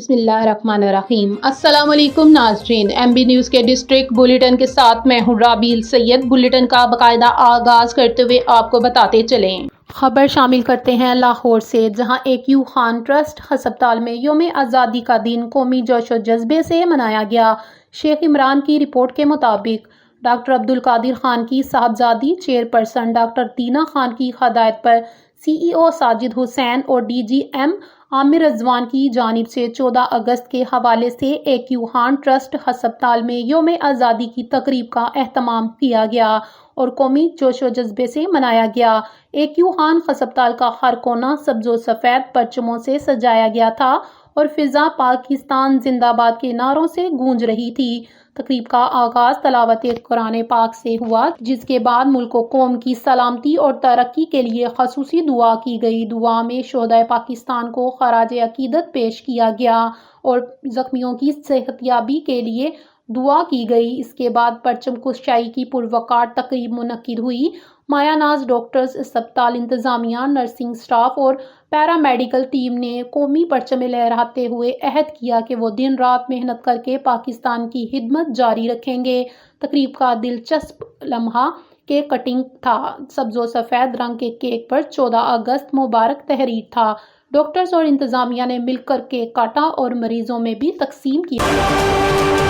बिस्मिल्लाहिर्रहमानिर्रहीम। अस्सलाम वालेकुम नाज़रीन, MB न्यूज़ के डिस्ट्रिक्ट बुलेटिन के साथ मैं हूँ राबील सैयद। बुलेटिन का बाकायदा आगाज़ करते हुए आपको बताते चलें। खबर शामिल करते हैं लाहौर से, जहां AQ खान ट्रस्ट हस्पताल में यौम आज़ादी का दिन कौमी जोश व जज्बे से मनाया गया। शेख इमरान की रिपोर्ट के मुताबिक डॉक्टर अब्दुल कादिर खान की साहबजादी चेयरपर्सन डॉक्टर तीना खान की हदायत पर CEO साजिद हुसैन और DGM आमिर रजवान की जानिब से 14 अगस्त के हवाले से AQ खान ट्रस्ट हस्पताल में यौम आज़ादी की तकरीब का एहतमाम किया गया और कौमी जोश व जज्बे से मनाया गया। AQ खान हस्पताल का हर कोना सब्ज़ो सफ़ेद परचमों से सजाया गया था और फिजा पाकिस्तान जिंदाबाद के नारों से गूंज रही थी। तकरीब का आगाज तलावत कुरान पाक से हुआ, जिसके बाद मुल्क व कौम की सलामती और तरक्की के लिए खसूसी दुआ की गई। दुआ में शोहदाए पाकिस्तान को खराज अकीदत पेश किया गया और जख्मियों की सेहतयाबी के लिए दुआ की गई। इसके बाद परचम कुशाई की पुरवकार तकरीब मुनक्किद हुई। मायानाज डॉक्टर्स, अस्पताल इंतजामिया, नर्सिंग स्टाफ और पैरामेडिकल टीम ने कौमी परचम लहराते हुए अहद किया कि वो दिन रात मेहनत करके पाकिस्तान की खिदमत जारी रखेंगे। तकरीब का दिलचस्प लम्हा केक कटिंग था। सब्ज़ो सफ़ेद रंग के केक पर 14 अगस्त मुबारक तहरीर था। डॉक्टर्स और इंतजामिया ने मिलकर केक काटा और मरीजों में भी तकसीम किया।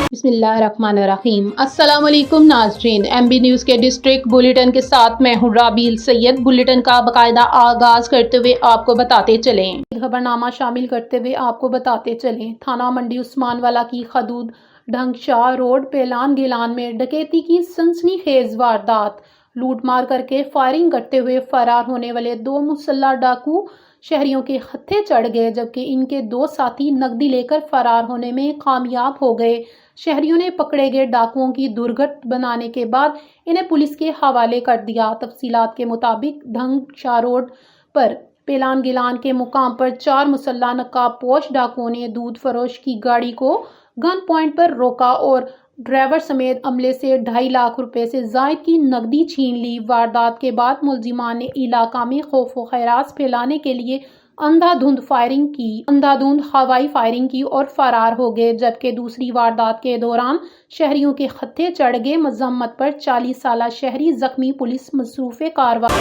बिस्मिल्लाहिर्रहमानिर्रहीम। अस्सलाम वालेकुम नाज़रीन, MB न्यूज़ के डिस्ट्रिक्ट बुलेटिन के साथ मैं हूँ राबील सैयद। बुलेटिन का बाकायदा आगाज़ करते हुए आपको बताते चलें। खबरनामा शामिल करते हुए आपको बताते चलें। थाना मंडी उस्मानवाला की खदूद ढंगशाह रोड पेलान गिलान में डकैती की सनसनीखेज वारदात। लूटमार करके फायरिंग करते हुए फरार होने वाले 2 मुसल्लह डाकू शहरियों के हत्थे चढ़ गए, जबकि इनके 2 साथी नकदी लेकर फरार होने में कामयाब हो गए। शहरियों ने पकड़े गए डाकुओं की दुर्गत बनाने के बाद इन्हें पुलिस के हवाले कर दिया। तफसीलात के मुताबिक ढंगशाह रोड पर पेलान गिलान के मुकाम पर 4 मुसल्लह नकाबपोश डाकुओं ने दूध फरोश की गाड़ी को गन पॉइंट पर रोका और ड्राइवर समेत अमले से 2.5 लाख रुपए से जायद की नकदी छीन ली। वारदात के बाद मुलजिमान ने इलाका में खौफ व खैरास फैलाने के लिए अंधाधुंध हवाई फायरिंग की और फरार हो गए, जबकि दूसरी वारदात के दौरान शहरियों के हत्थे चढ़ गए। मजम्मत पर 40 साला शहरी जख्मी, पुलिस मसरूफ़े कार्रवाई।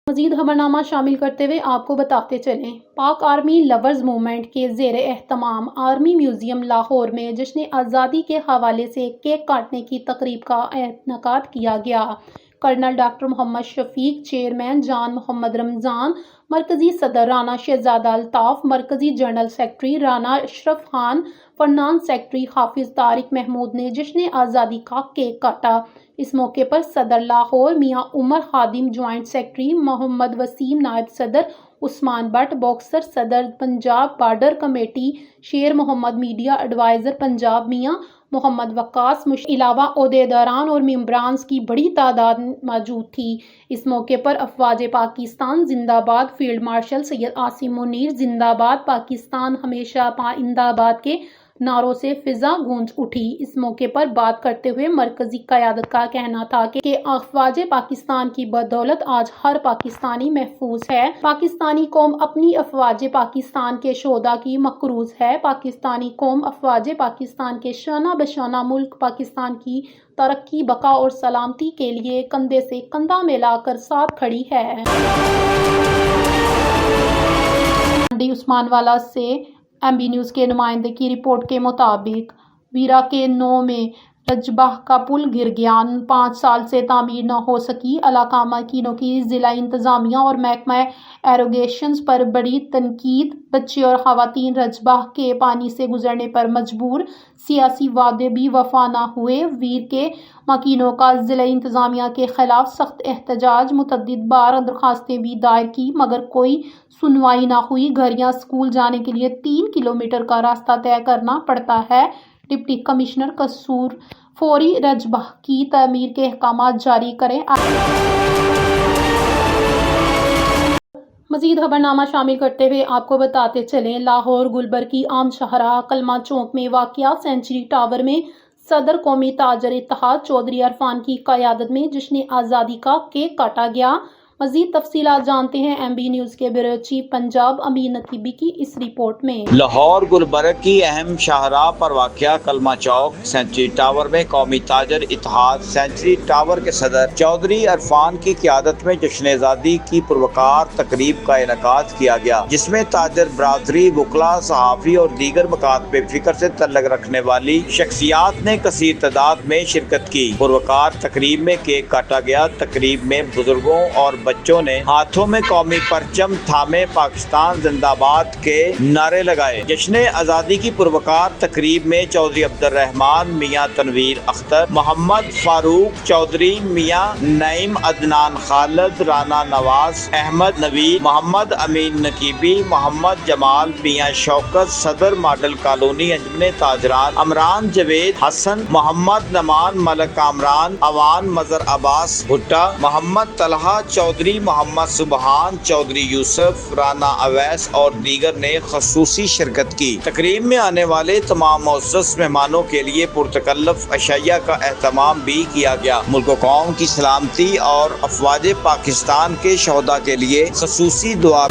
मजीद खबरनामा शामिल करते हुए आपको बताते चलें। पाक आर्मी लवर्स मूवमेंट के ज़ेर एहतमाम आर्मी म्यूजियम लाहौर में जश्न आज़ादी के हवाले से केक काटने की तकरीब का इनेकाद किया गया। Colonel doctor Mohammad Shafiq, chairman Jan Mohammad Ramzan, मरकज़ी सदर राना शहजादा अल्ताफ़, मरकज़ी जनरल सेक्रेटरी राना अशरफ खान, फरनान सेक्रेटरी हाफिज़ तारिक महमूद ने जश्न आज़ादी का केक काटा। इस मौके पर सदर लाहौर मियाँ उमर खादिम, ज्वाइंट सेक्रेटरी मोहम्मद वसीम, नायब सदर उस्मान बट, बॉक्सर सदर पंजाब बार्डर कमेटी शेर मोहम्मद, मीडिया एडवाइज़र पंजाब मियाँ मोहम्मद वक्कास, अलावा ओहदेदारान और मेंबरान की बड़ी तादाद मौजूद थी। इस मौके पर अफवाज पाकिस्तान जिंदाबाद, फील्ड मार्शल सैयद आसिम मुनीर जिंदाबाद, पाकिस्तान हमेशा पाइंदाबाद के नारों से फिजा गूंज उठी। इस मौके पर बात करते हुए मरकजी क़यादत का कहना था कि अफवाज पाकिस्तान की बदौलत आज हर पाकिस्तानी महफूज है। पाकिस्तानी कौम अपनी अफवाज पाकिस्तान के शोधा की मकरूज है। पाकिस्तानी कौम अफवाज पाकिस्तान के शाना बशाना मुल्क पाकिस्तान की तरक्की, बका और सलामती के लिए कंधे से कंधा मिलाकर साथ खड़ी है। मंडी उस्मानवाला से MB न्यूज़ के नुमाइंदे की रिपोर्ट के मुताबिक वीरा के 9 में रजबाह का पुल गिर गया, 5 साल से तामीर न हो सकी। इलाका मकीनों की जिला इंतजामिया और महकमा एरोगेशंस पर बड़ी तनकीद। बच्चे और खवातीन रजबाह के पानी से गुजरने पर मजबूर, सियासी वादे भी वफा न हुए। वीर के मकीनों का जिला इंतजामिया के खिलाफ सख्त एहतजाज, मुतअद्दिद बार दरखास्तें भी दायर की मगर कोई सुनवाई न हुई। घर या स्कूल जाने के लिए 3 किलोमीटर का रास्ता तय करना पड़ता है। डिप्टी कमिश्नर कसूर फौरी रजबाह की तमीर के अहकाम जारी करें। मजीद खबरनामा शामिल करते हुए आपको बताते चलें। लाहौर गुलबर की आम शाहराह कलमा चौक में वाक़िया सेंचुरी टावर में सदर कौमी ताजर इत्तेहाद चौधरी इरफान की क़यादत में जश्न आज़ादी का केक काटा गया। مزید تفصیلات جانتے ہیں ایم بی نیوز کے بیورو چیف پنجاب امین نقیبی کی اس رپورٹ میں۔ لاہور گلبرگ کی اہم شاہراہ پر واقع کلمہ چوک سینچری ٹاور میں قومی تاجر اتحاد سینچری ٹاور کے صدر چودھری عرفان کی قیادت میں جشن آزادی کی پروقار تقریب کا انعقاد کیا گیا، جس میں تاجر برادری، وکلاء، صحافی اور دیگر مکاتب فکر سے تعلق رکھنے والی شخصیات نے کثیر تعداد میں شرکت کی۔ پروقار تقریب میں کیک کاٹا گیا۔ تقریب میں بزرگوں اور بچوں نے ہاتھوں میں قومی پرچم تھامے پاکستان زندہ باد کے نعرے لگائے۔ جشن آزادی کی پروقار تقریب میں چودھری عبد الرحمان میاں تنویر اختر، محمد فاروق چودھری، میاں نعیم، عدنان خالد، رانا نواز، احمد نوید، محمد امین نقیبی، محمد جمال، میاں شوکت، صدر ماڈل کالونی انجمن تاجران عمران جاوید حسن، محمد نمان، ملک کامران، اوان مظہر عباس بھٹا، محمد طلحہ چودھری، محمد سبحان چودھری یوسف، رانا اویس اور دیگر نے خصوصی شرکت کی۔ تقریب میں آنے والے تمام معزز مہمانوں کے لیے پرتکلف عشائیہ کا اہتمام بھی کیا گیا۔ ملک و قوم کی سلامتی اور افواج پاکستان کے شہداء کے لیے خصوصی دعا۔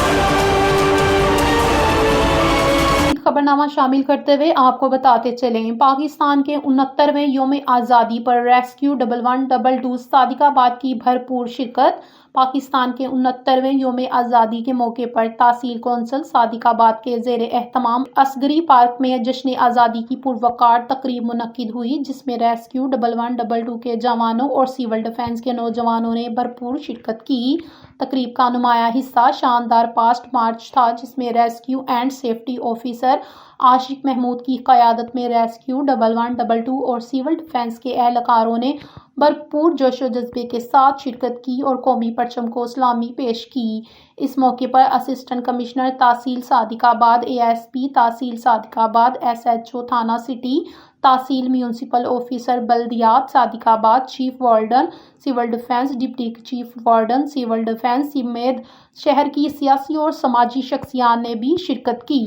خبرنامہ شامل کرتے ہوئے آپ کو بتاتے چلیں، پاکستان کے 69ویں یوم آزادی پر ریسکیو 1112 صادق آباد کی بھرپور شرکت۔ پاکستان کے 69ویں یوم آزادی کے موقع پر تحصیل کونسل صادق آباد کے زیر اہتمام اصغری پارک میں جشن آزادی کی پروقار تقریب منعقد ہوئی، جس میں ریسکیو 1112 کے جوانوں اور سول ڈیفنس کے نوجوانوں نے بھرپور شرکت کی۔ تقریب کا نمایاں حصہ شاندار پاسٹ مارچ تھا، جس میں ریسکیو اینڈ سیفٹی آفیسر عاشق محمود کی قیادت میں ریسکیو 1112 اور سول ڈیفنس کے اہلکاروں نے بھرپور جوش و جذبے کے ساتھ شرکت کی اور قومی پرچم کو سلامی پیش کی۔ اس موقع پر اسسٹنٹ کمشنر تحصیل صادق آباد، اے ایس پی تحصیل صادق آباد، ایس ایچ او تھانہ سٹی تحصیل، میونسپل آفیسر بلدیات صادق آباد، chief warden civil defence, deputy chief warden civil defence سمیت شہر کی سیاسی اور سماجی شخصیات نے بھی شرکت کی۔